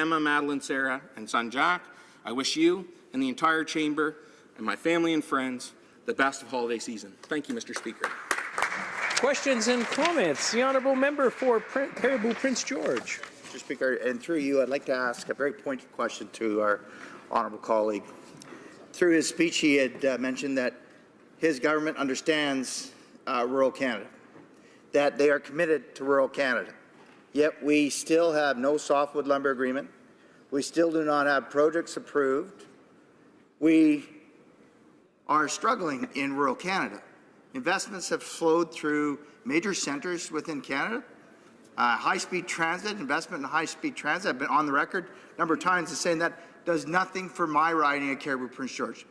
Emma, Madeline, Sarah, and son Jack. I wish you and the entire chamber and my family and friends the best of holiday season. Thank you, Mr. Speaker. Questions and comments. The honourable member for Cariboo-Prince George. Mr. Speaker, and through you, I'd like to ask a very pointed question to our honourable colleague. Through his speech, he had mentioned that his government understands rural Canada, that they are committed to rural Canada. Yet we still have no softwood lumber agreement. We still do not have projects approved. We are struggling in rural Canada. Investments have flowed through major centres within Canada. High-speed transit, investment in high-speed transit, I've been on the record a number of times as saying that does nothing for my riding at Cariboo-Prince George.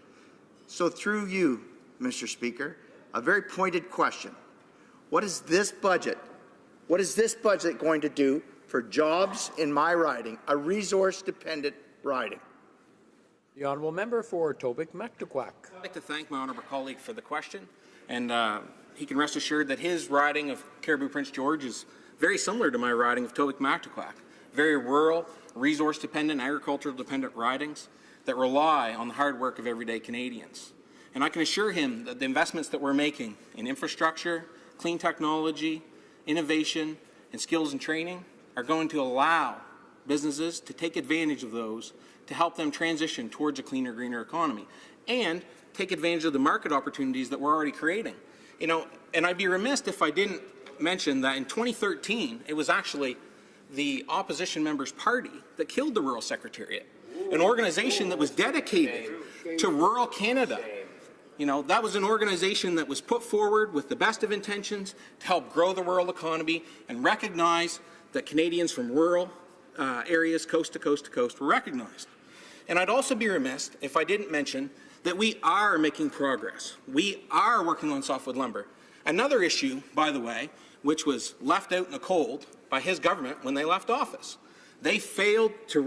So through you, Mr. Speaker, a very pointed question. What is this budget going to do for jobs in my riding, a resource-dependent riding? The honourable member for Tobique-Mactaquac. I'd like to thank my honourable colleague for the question, and he can rest assured that his riding of Cariboo-Prince George is very similar to my riding of Tobique-Mactaquac. Very rural, resource-dependent, agricultural-dependent ridings that rely on the hard work of everyday Canadians. And I can assure him that the investments that we're making in infrastructure, clean technology, innovation, and skills and training are going to allow businesses to take advantage of those to help them transition towards a cleaner, greener economy and take advantage of the market opportunities that we're already creating. You know, and I'd be remiss if I didn't mention that in 2013, it was actually the opposition member's party that killed the Rural Secretariat, an organization that was dedicated to rural Canada. You know, that was an organization that was put forward with the best of intentions to help grow the rural economy and recognize that Canadians from rural areas, coast to coast to coast, were recognized. And I'd also be remiss if I didn't mention that we are making progress. We are working on softwood lumber. Another issue, by the way, which was left out in the cold by his government when they left office. They failed to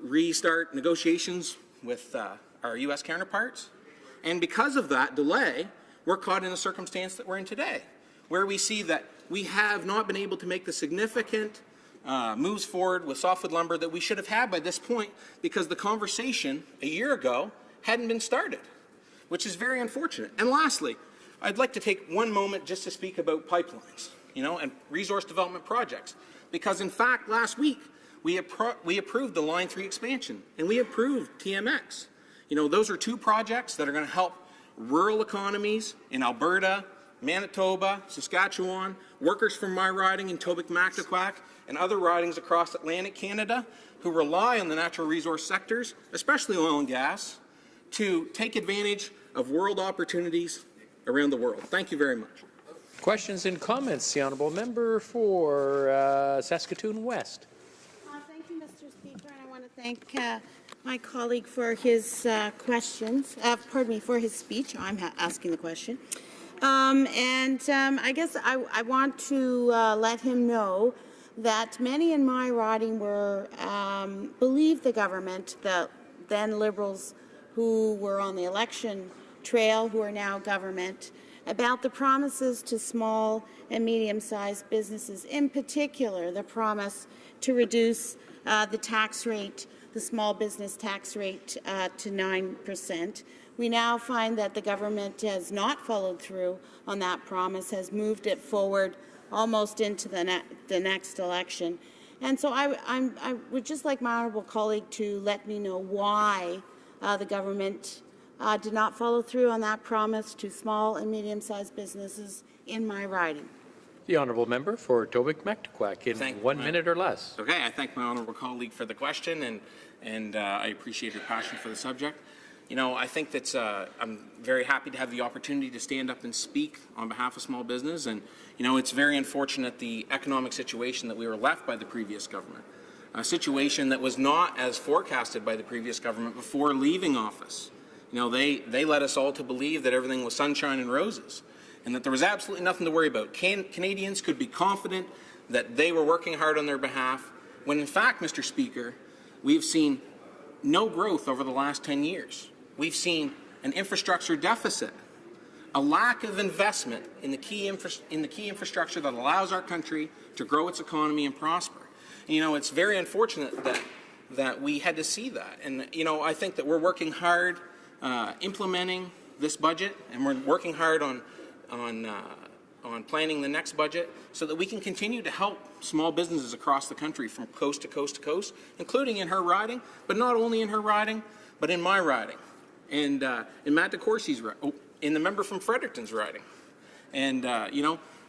restart negotiations with our U.S. counterparts. And because of that delay, we're caught in a circumstance that we're in today, where we see that we have not been able to make the significant moves forward with softwood lumber that we should have had by this point, because the conversation a year ago hadn't been started, which is very unfortunate. And lastly, I'd like to take one moment just to speak about pipelines, you know, and resource development projects, because in fact last week we approved the Line 3 expansion and we approved TMX. You know, those are two projects that are going to help rural economies in Alberta, Manitoba, Saskatchewan, workers from my riding in Tobique-Mactaquac, and other ridings across Atlantic Canada who rely on the natural resource sectors, especially oil and gas, to take advantage of world opportunities around the world. Thank you very much. Questions and comments. The honourable member for Saskatoon West. Thank you, Mr. Speaker, and I want to thank my colleague for his questions. Pardon me, for his speech. I'm asking the question. I guess I want to let him know that many in my riding were believed the government, the then Liberals who were on the election trail, who are now government, about the promises to small and medium-sized businesses, in particular the promise to reduce the tax rate, the small business tax rate to 9%. We now find that the government has not followed through on that promise, has moved it forward almost into the next election. And so I would just like my honourable colleague to let me know why the government did not follow through on that promise to small and medium-sized businesses in my riding. The honourable member for Tobique-Mactaquac in 1 minute or less. Okay, I thank my honourable colleague for the question, and I appreciate her passion for the subject. You know, I think that I'm very happy to have the opportunity to stand up and speak on behalf of small business. And, you know, it's very unfortunate the economic situation that we were left by the previous government, a situation that was not as forecasted by the previous government before leaving office. You know, they led us all to believe that everything was sunshine and roses and that there was absolutely nothing to worry about. Canadians could be confident that they were working hard on their behalf, when in fact, Mr. Speaker, we've seen no growth over the last 10 years. We've seen an infrastructure deficit, a lack of investment in the key infrastructure that allows our country to grow its economy and prosper. And, it's very unfortunate that we had to see that. And, I think that we're working hard implementing this budget, and we're working hard on planning the next budget so that we can continue to help small businesses across the country from coast to coast to coast, including in her riding, but not only in her riding, but in my riding, and in Matt DeCourcy's in the member from Fredericton's riding. And,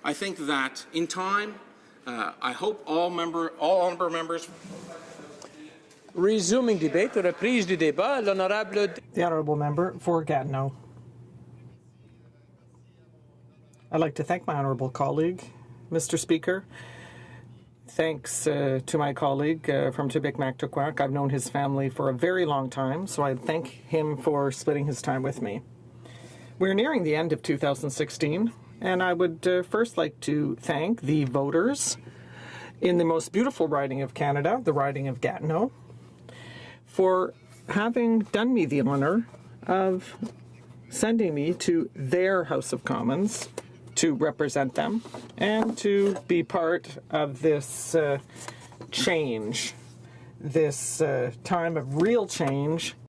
I think that in time, I hope all honourable members. Resuming debate, reprise du débat, l'honourable. The honourable member for Gatineau. I'd like to thank my honourable colleague, Mr. Speaker. Thanks to my colleague from Tobique-Mactaquac. I've known his family for a very long time, so I thank him for splitting his time with me. We're nearing the end of 2016, and I would first like to thank the voters in the most beautiful riding of Canada, the riding of Gatineau, for having done me the honour of sending me to their House of Commons to represent them and to be part of this change, this time of real change